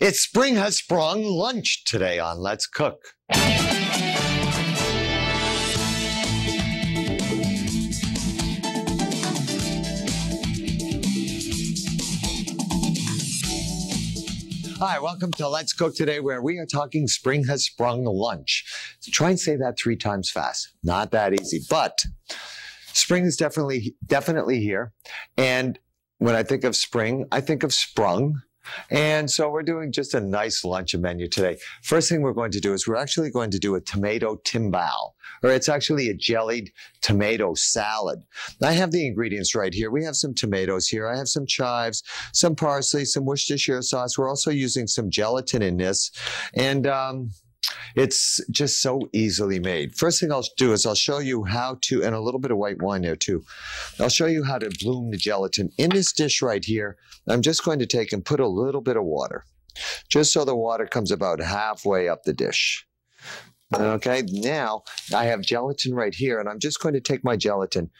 It's Spring Has Sprung lunch today on Let's Cook. Hi, welcome to Let's Cook today, where we are talking Spring Has Sprung lunch. Try and say that 3 times fast. Not that easy, but spring is definitely here. And when I think of spring, I think of Sprung. And so we're doing just a nice lunch menu today. First thing we're going to do is we're actually going to do a tomato timbal, or it's actually a jellied tomato salad. I have the ingredients right here. We have some tomatoes here. I have some chives, some parsley, some Worcestershire sauce. We're also using some gelatin in this. And it's just so easily made. First thing I'll do is I'll show you how to, and a little bit of white wine there too. I'll show you how to bloom the gelatin. In this dish right here, I'm just going to take and put a little bit of water, just so the water comes about halfway up the dish. Okay, now I have gelatin right here, and I'm just going to take my gelatin,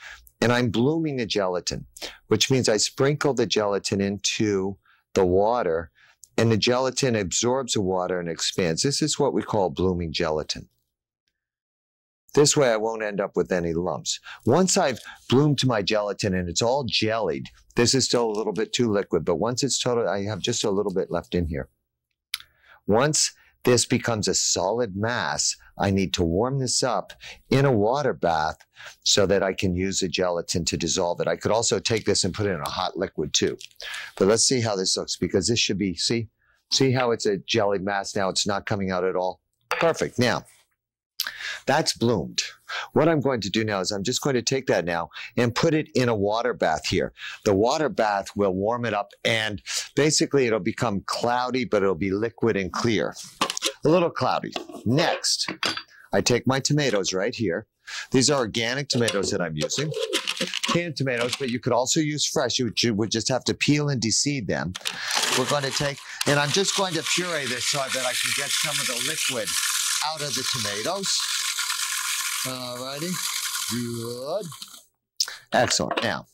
and I'm blooming the gelatin, which means I sprinkle the gelatin into the water, and the gelatin absorbs the water and expands. This is what we call blooming gelatin. This way I won't end up with any lumps. Once I've bloomed my gelatin and it's all jellied, this is still a little bit too liquid, but once it's total, I have just a little bit left in here. Once this becomes a solid mass, I need to warm this up in a water bath so that I can use the gelatin to dissolve it. I could also take this and put it in a hot liquid too. But let's see how this looks, because this should be, see how it's a jellied mass now? It's not coming out at all. Perfect. Now, that's bloomed. What I'm going to do now is I'm just going to take that now and put it in a water bath here. The water bath will warm it up, and basically it'll become cloudy, but it'll be liquid and clear. A little cloudy. Next, I take my tomatoes right here. These are organic tomatoes that I'm using. Canned tomatoes, but you could also use fresh. You would just have to peel and deseed them. We're going to take, and I'm just going to puree this so that I can get some of the liquid out of the tomatoes. Alrighty, good. Excellent. Now,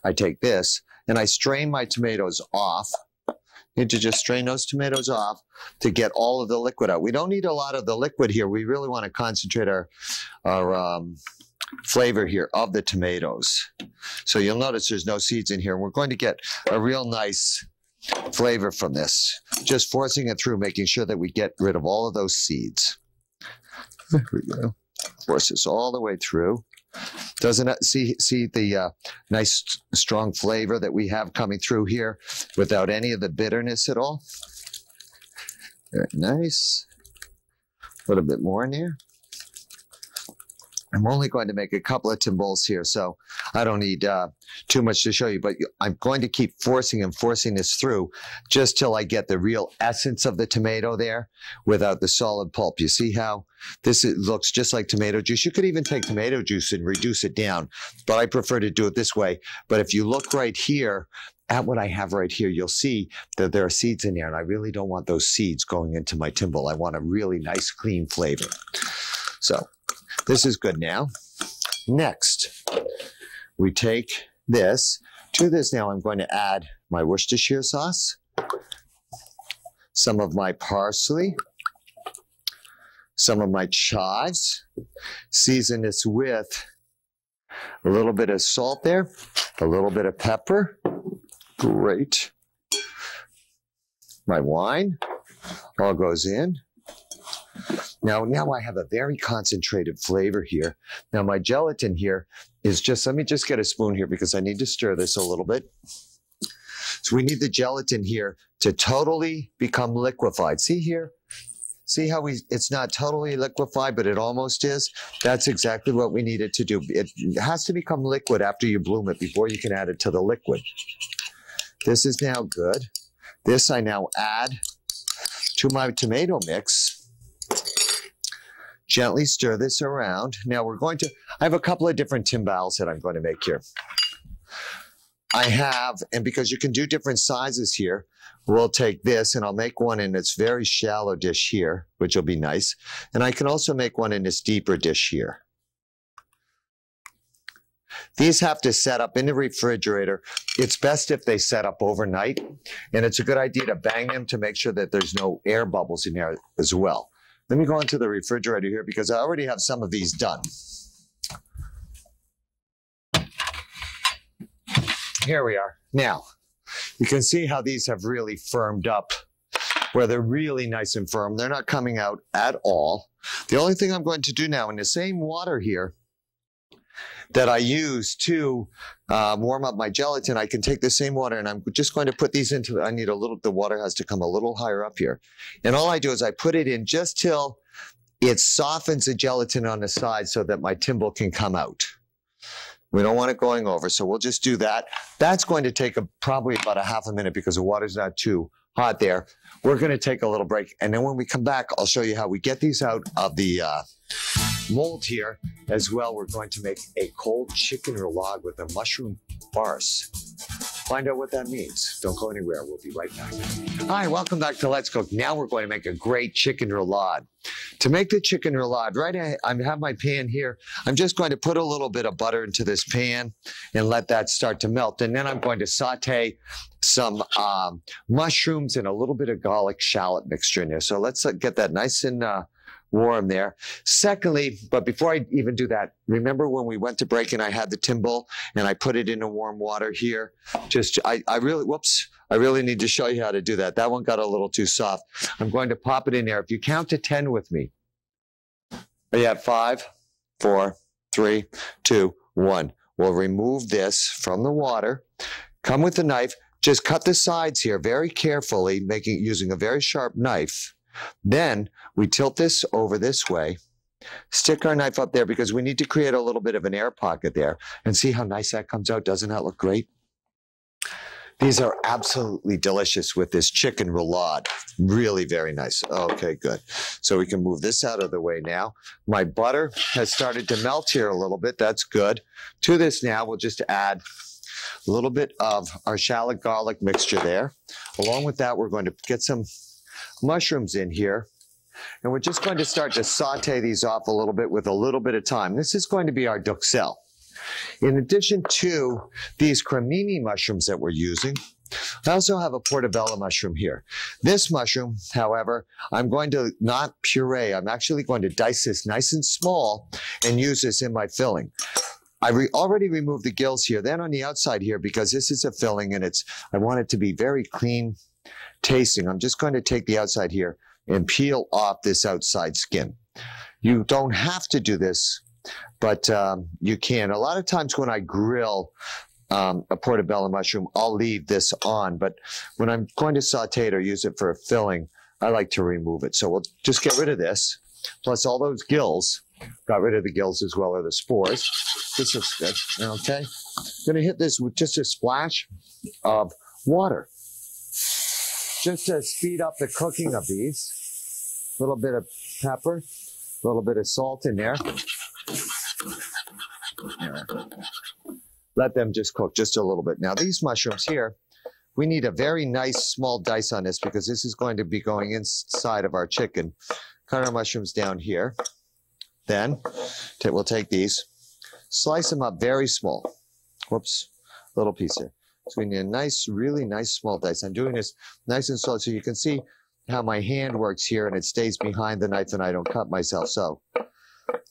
I take this and I strain my tomatoes off. Need to just strain those tomatoes off to get all of the liquid out. We don't need a lot of the liquid here. We really want to concentrate our flavor here of the tomatoes. So you'll notice there's no seeds in here. We're going to get a real nice flavor from this. Just forcing it through, making sure that we get rid of all of those seeds. There we go. Force this all the way through. Doesn't it see the nice strong flavor that we have coming through here without any of the bitterness at all? Very nice. A little bit more in here. I'm only going to make a couple of timbals here, so I don't need too much to show you, but I'm going to keep forcing this through just till I get the real essence of the tomato there without the solid pulp. You see how this looks just like tomato juice? You could even take tomato juice and reduce it down, but I prefer to do it this way. But if you look right here at what I have right here, you'll see that there are seeds in there, and I really don't want those seeds going into my timbal. I want a really nice, clean flavor. So this is good now. Next, we take this. To this now, I'm going to add my Worcestershire sauce, some of my parsley, some of my chives. Season this with a little bit of salt there, a little bit of pepper. Great. My wine all goes in. Now I have a very concentrated flavor here. Now my gelatin here is just, let me just get a spoon here because I need to stir this a little bit. So we need the gelatin here to totally become liquefied. See here? See how it's not totally liquefied, but it almost is? That's exactly what we need it to do. It has to become liquid after you bloom it before you can add it to the liquid. This is now good. This I now add to my tomato mix. Gently stir this around. Now I have a couple of different timbals that I'm going to make here. And because you can do different sizes here, we'll take this and I'll make one in this very shallow dish here, which will be nice. And I can also make one in this deeper dish here. These have to set up in the refrigerator. It's best if they set up overnight, and it's a good idea to bang them to make sure that there's no air bubbles in there as well. Let me go into the refrigerator here because I already have some of these done. Here we are. Now, you can see how these have really firmed up, where they're really nice and firm. They're not coming out at all. The only thing I'm going to do now in the same water here that I use to warm up my gelatin, I can take the same water and I'm just going to put these into, I need a little, the water has to come a little higher up here. And all I do is I put it in just till it softens the gelatin on the side so that my Timbal can come out. We don't want it going over, so we'll just do that. That's going to take probably about a half a minute because the water's not too hot there. We're going to take a little break, and then when we come back, I'll show you how we get these out of the mold here. As well, we're going to make a cold chicken roulade with a mushroom farce. Find out what that means. Don't go anywhere. We'll be right back. Hi, welcome back to Let's Cook. Now we're going to make a great chicken roulade. To make the chicken roulade, I have my pan here. I'm just going to put a little bit of butter into this pan and let that start to melt. And then I'm going to saute some mushrooms and a little bit of garlic shallot mixture in there. So let's get that nice and warm there. Secondly, but before I even do that, remember when we went to break and I had the Timbal and I put it in the warm water here? I really need to show you how to do that. That one got a little too soft. I'm going to pop it in there. If you count to 10 with me. Are you at 5, 4, 3, 2, 1. We'll remove this from the water. Come with the knife. Just cut the sides here very carefully, using a very sharp knife. Then we tilt this over this way, stick our knife up there because we need to create a little bit of an air pocket there. And see how nice that comes out? Doesn't that look great? These are absolutely delicious with this chicken roulade. Really very nice. Okay, good. So we can move this out of the way now. My butter has started to melt here a little bit. That's good. To this now, we'll just add a little bit of our shallot garlic mixture there. Along with that, we're going to get some mushrooms in here. And we're just going to start to saute these off a little bit with a little bit of time. This is going to be our duxelle. In addition to these cremini mushrooms that we're using, I also have a portobello mushroom here. This mushroom, however, I'm going to not puree. I'm actually going to dice this nice and small and use this in my filling. I already removed the gills here. Then on the outside here, because this is a filling and I want it to be very clean tasting, I'm just going to take the outside here and peel off this outside skin. You don't have to do this, but you can. A lot of times when I grill a portobello mushroom, I'll leave this on, but when I'm going to saute it or use it for a filling, I like to remove it. So we'll just get rid of this, plus all those gills. Got rid of the gills as well, or the spores. This looks good. Okay. I'm going to hit this with just a splash of water, just to speed up the cooking of these. A little bit of pepper, a little bit of salt in there. Let them just cook just a little bit. Now these mushrooms here, we need a very nice small dice on this because this is going to be going inside of our chicken. Cut our mushrooms down here. Then we'll take these, slice them up very small. Whoops, little piece here. So we need a nice, really nice small dice. I'm doing this nice and slow so you can see how my hand works here and it stays behind the knife and I don't cut myself. So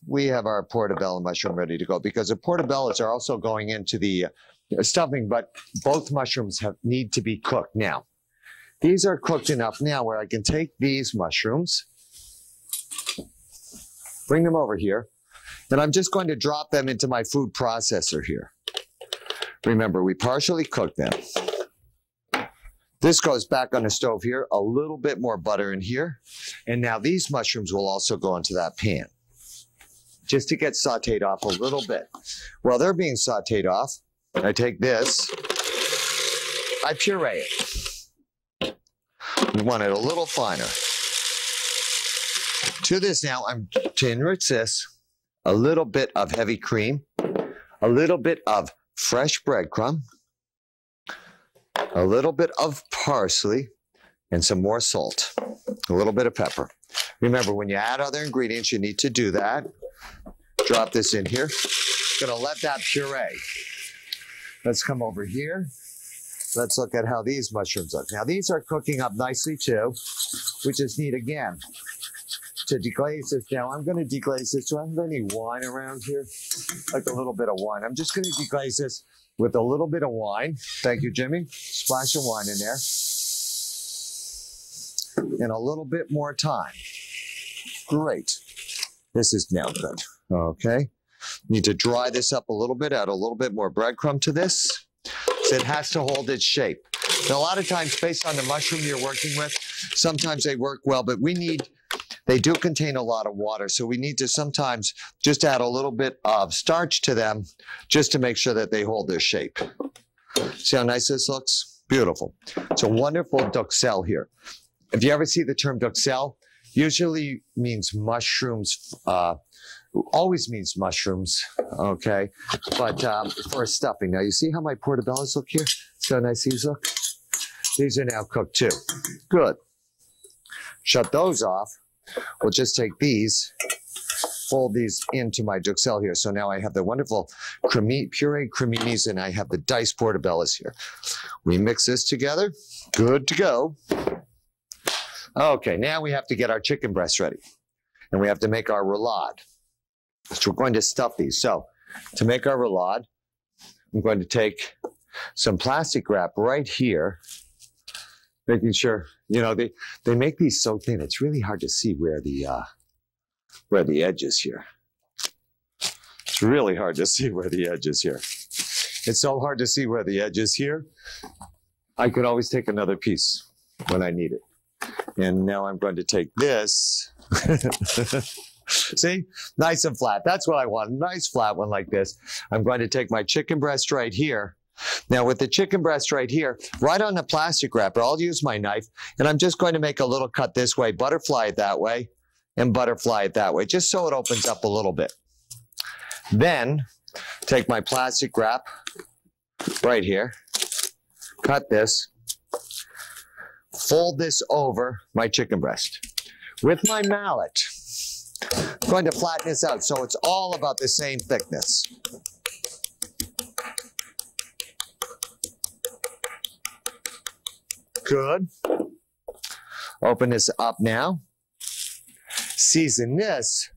we have our portobello mushroom ready to go because the portobellos are also going into the stuffing, but both mushrooms need to be cooked. Now, these are cooked enough now where I can take these mushrooms, bring them over here, and I'm just going to drop them into my food processor here. Remember, we partially cooked them. This goes back on the stove here, a little bit more butter in here, and now these mushrooms will also go into that pan, just to get sauteed off a little bit. While they're being sauteed off, I take this, I puree it. You want it a little finer. To this now, I'm to enrich this, a little bit of heavy cream, a little bit of fresh breadcrumb, a little bit of parsley, and some more salt, a little bit of pepper. Remember, when you add other ingredients, you need to do that. Drop this in here. Gonna let that puree. Let's come over here. Let's look at how these mushrooms look. Now, these are cooking up nicely too. We just need, again, to deglaze this. Now, I'm going to deglaze this. Do I have any wine around here? Like a little bit of wine. I'm just going to deglaze this with a little bit of wine. Thank you, Jimmy. Splash of wine in there. And a little bit more time. Great. This is now good. Okay. Need to dry this up a little bit, add a little bit more breadcrumb to this. So it has to hold its shape. Now, a lot of times, based on the mushroom you're working with, sometimes they work well, but they do contain a lot of water. So we need to sometimes just add a little bit of starch to them just to make sure that they hold their shape. See how nice this looks? Beautiful. It's a wonderful duxelle here. If you ever see the term duxelle, usually means mushrooms, always means mushrooms, okay? But for a stuffing. Now, you see how my portobellos look here? See how nice these look? These are now cooked too. Good. Shut those off. We'll just take these, fold these into my duxelle here. So now I have the wonderful pureed creminis and I have the diced portobellos here. We mix this together. Good to go. Okay, now we have to get our chicken breasts ready. And we have to make our roulade. So we're going to stuff these. So to make our roulade, I'm going to take some plastic wrap right here, making sure, you know, they make these so thin, it's really hard to see where the edge is here. It's really hard to see where the edge is here. It's so hard to see where the edge is here. I could always take another piece when I need it. And now I'm going to take this. See? Nice and flat. That's what I want. A nice flat one like this. I'm going to take my chicken breast right here. Now with the chicken breast right here, right on the plastic wrapper, I'll use my knife and I'm just going to make a little cut this way, butterfly it that way, and butterfly it that way, just so it opens up a little bit. Then take my plastic wrap right here, cut this, fold this over my chicken breast. With my mallet, I'm going to flatten this out so it's all about the same thickness. Good. Open this up now. Season this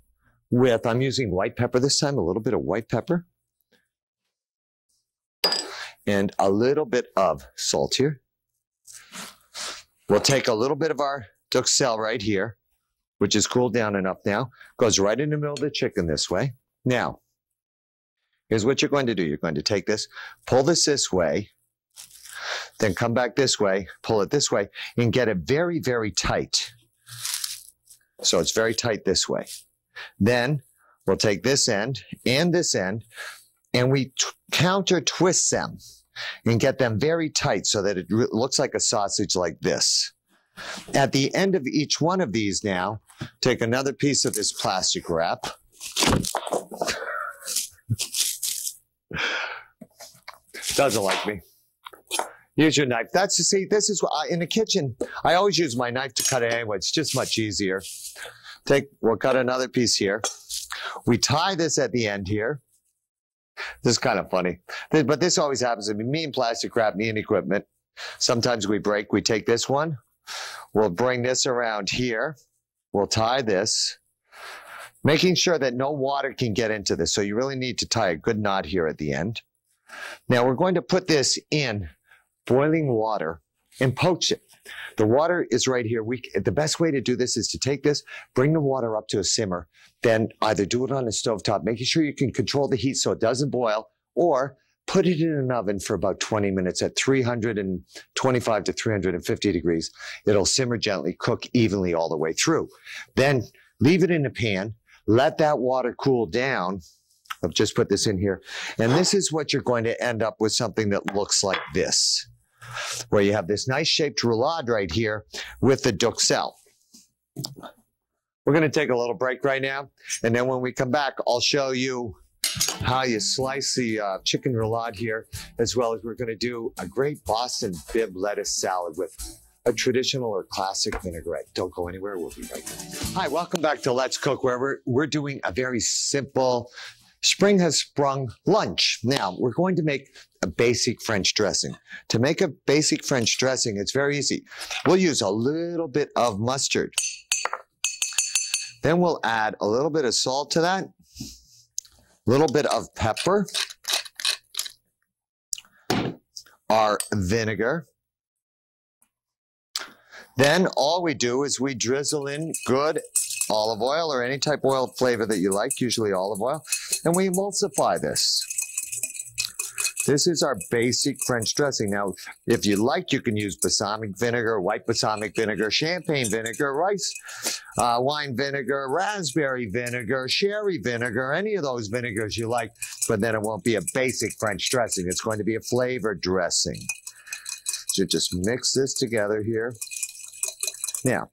with, I'm using white pepper this time, a little bit of white pepper. And a little bit of salt here. We'll take a little bit of our duxelle right here, which is cooled down enough now. Goes right in the middle of the chicken this way. Now, here's what you're going to do. You're going to take this, pull this way, then come back this way, pull it this way, and get it very, very tight. So it's very tight this way. Then we'll take this end, and we counter twist them and get them very tight so that it looks like a sausage like this. At the end of each one of these now, take another piece of this plastic wrap. Doesn't like me. Use your knife. That's to see, this is what in the kitchen, I always use my knife to cut it anyway. It's just much easier. We'll cut another piece here. We tie this at the end here. This is kind of funny, but this always happens to me and plastic wrap, me and equipment. Sometimes we break. We take this one. We'll bring this around here. We'll tie this, making sure that no water can get into this. So you really need to tie a good knot here at the end. Now we're going to put this in boiling water and poach it. The water is right here. The best way to do this is to take this, bring the water up to a simmer, then either do it on a stovetop, making sure you can control the heat so it doesn't boil, or put it in an oven for about 20 minutes at 325 to 350 degrees. It'll simmer gently, cook evenly all the way through. Then leave it in a pan, let that water cool down. I'll just put this in here. And this is what you're going to end up with, something that looks like this, where you have this nice shaped roulade right here with the duxelle. We're going to take a little break right now. And then when we come back, I'll show you how you slice the chicken roulade here, as well as we're going to do a great Boston bib lettuce salad with a traditional or classic vinaigrette. Don't go anywhere. We'll be right back. Hi, welcome back to Let's Cook, where we're doing a very simple Spring has sprung lunch. Now, we're going to make a basic French dressing. To make a basic French dressing, it's very easy. We'll use a little bit of mustard. Then we'll add a little bit of salt to that, a little bit of pepper, our vinegar. Then all we do is we drizzle in good olive oil or any type of oil flavor that you like, usually olive oil, and we emulsify this. This is our basic French dressing. Now, if you like, you can use balsamic vinegar, white balsamic vinegar, champagne vinegar, rice wine vinegar, raspberry vinegar, sherry vinegar, any of those vinegars you like, but then it won't be a basic French dressing. It's going to be a flavored dressing. So just mix this together here. Now,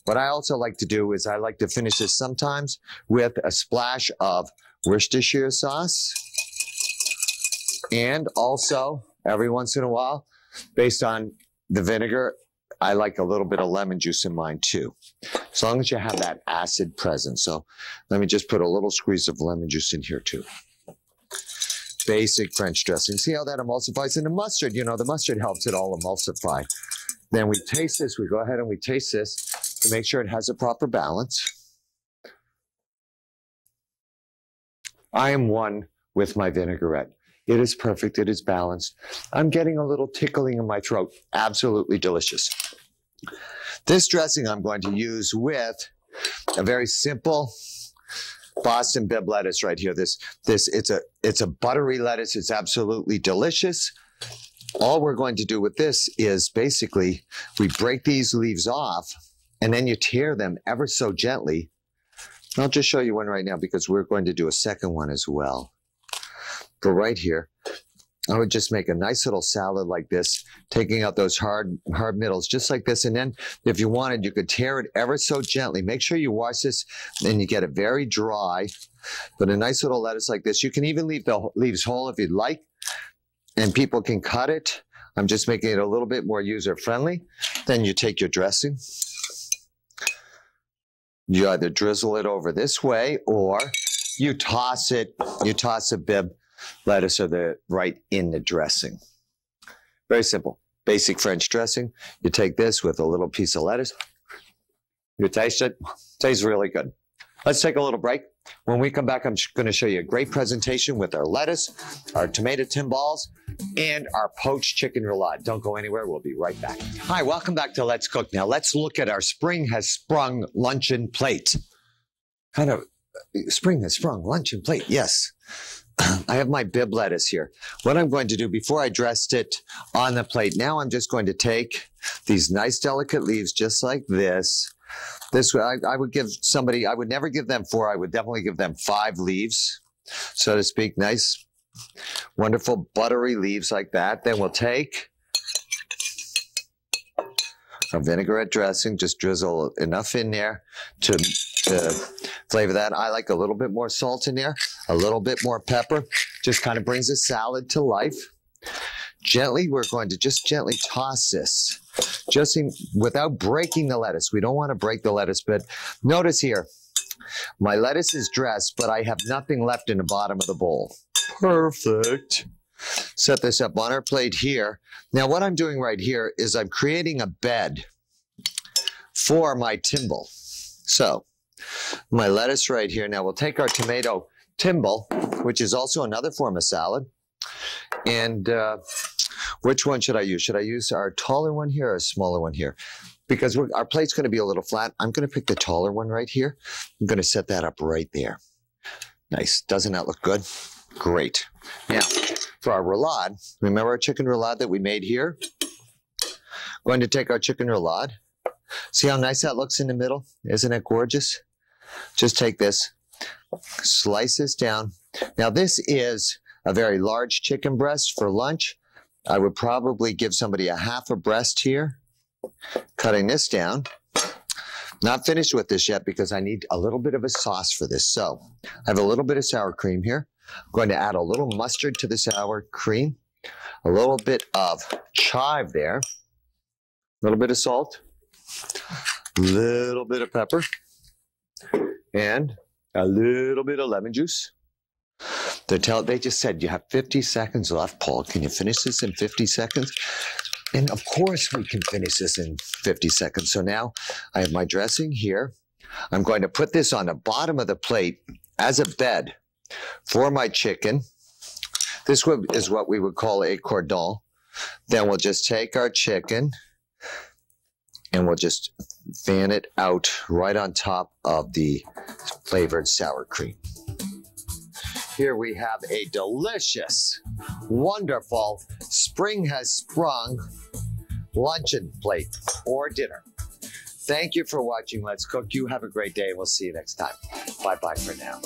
what I also like to do is I like to finish this sometimes with a splash of Worcestershire sauce. And also, every once in a while, based on the vinegar, I like a little bit of lemon juice in mine too, as long as you have that acid present. So let me just put a little squeeze of lemon juice in here too. Basic French dressing. See how that emulsifies? And the mustard, you know, the mustard helps it all emulsify. Then we taste this. We go ahead and we taste this to make sure it has a proper balance. I am one with my vinaigrette. It is perfect. It is balanced. I'm getting a little tickling in my throat. Absolutely delicious. This dressing I'm going to use with a very simple Boston Bib lettuce right here. It's a buttery lettuce. It's absolutely delicious. All we're going to do with this is basically we break these leaves off and then you tear them ever so gently. I'll just show you one right now because we're going to do a second one as well. Go right here. I would just make a nice little salad like this, taking out those hard middles just like this. And then if you wanted, you could tear it ever so gently. Make sure you wash this and you get it very dry. But a nice little lettuce like this. You can even leave the leaves whole if you'd like. And people can cut it. I'm just making it a little bit more user-friendly. Then you take your dressing. You either drizzle it over this way or you toss it. You toss a Bib lettuce or right in the dressing. Very simple. Basic French dressing. You take this with a little piece of lettuce. You taste it. Tastes really good. Let's take a little break. When we come back, I'm going to show you a great presentation with our lettuce, our tomato timbals, and our poached chicken roulade. Don't go anywhere. We'll be right back. Hi, welcome back to Let's Cook. Now, let's look at our Spring Has Sprung luncheon plate. Spring has sprung luncheon plate. Yes. I have my Bib lettuce here. What I'm going to do before I dressed it on the plate, now I'm just going to take these nice delicate leaves just like this. This I would give somebody, I would never give them 4. I would definitely give them 5 leaves, so to speak. Nice, wonderful, buttery leaves like that. Then we'll take a vinaigrette dressing, just drizzle enough in there to flavor that. I like a little bit more salt in there, a little bit more pepper. Just kind of brings the salad to life. Gently, we're going to just gently toss this, without breaking the lettuce. We don't want to break the lettuce, but notice here, my lettuce is dressed, but I have nothing left in the bottom of the bowl. Perfect. Set this up on our plate here. Now, what I'm doing right here is I'm creating a bed for my timbal. So, my lettuce right here. Now, we'll take our tomato timbal, which is also another form of salad. And which one should I use? Should I use our taller one here or a smaller one here? Because our plate's going to be a little flat. I'm going to pick the taller one right here. I'm going to set that up right there. Nice. Doesn't that look good? Great. Now, for our roulade, remember our chicken roulade that we made here? Going to take our chicken roulade. See how nice that looks in the middle? Isn't it gorgeous? Just take this, slice this down. Now, this is a very large chicken breast for lunch. I would probably give somebody a half a breast here. Cutting this down. Not finished with this yet because I need a little bit of a sauce for this. So I have a little bit of sour cream here. I'm going to add a little mustard to the sour cream. A little bit of chive there. A little bit of salt. A little bit of pepper. And a little bit of lemon juice. They just said you have 50 seconds left, Paul. Can you finish this in 50 seconds? And of course we can finish this in 50 seconds. So now I have my dressing here. I'm going to put this on the bottom of the plate as a bed for my chicken. This is what we would call a cordon. Then we'll just take our chicken and we'll just fan it out right on top of the flavored sour cream. Here we have a delicious, wonderful Spring Has Sprung luncheon plate or dinner. Thank you for watching Let's Cook. You have a great day. We'll see you next time. Bye-bye for now.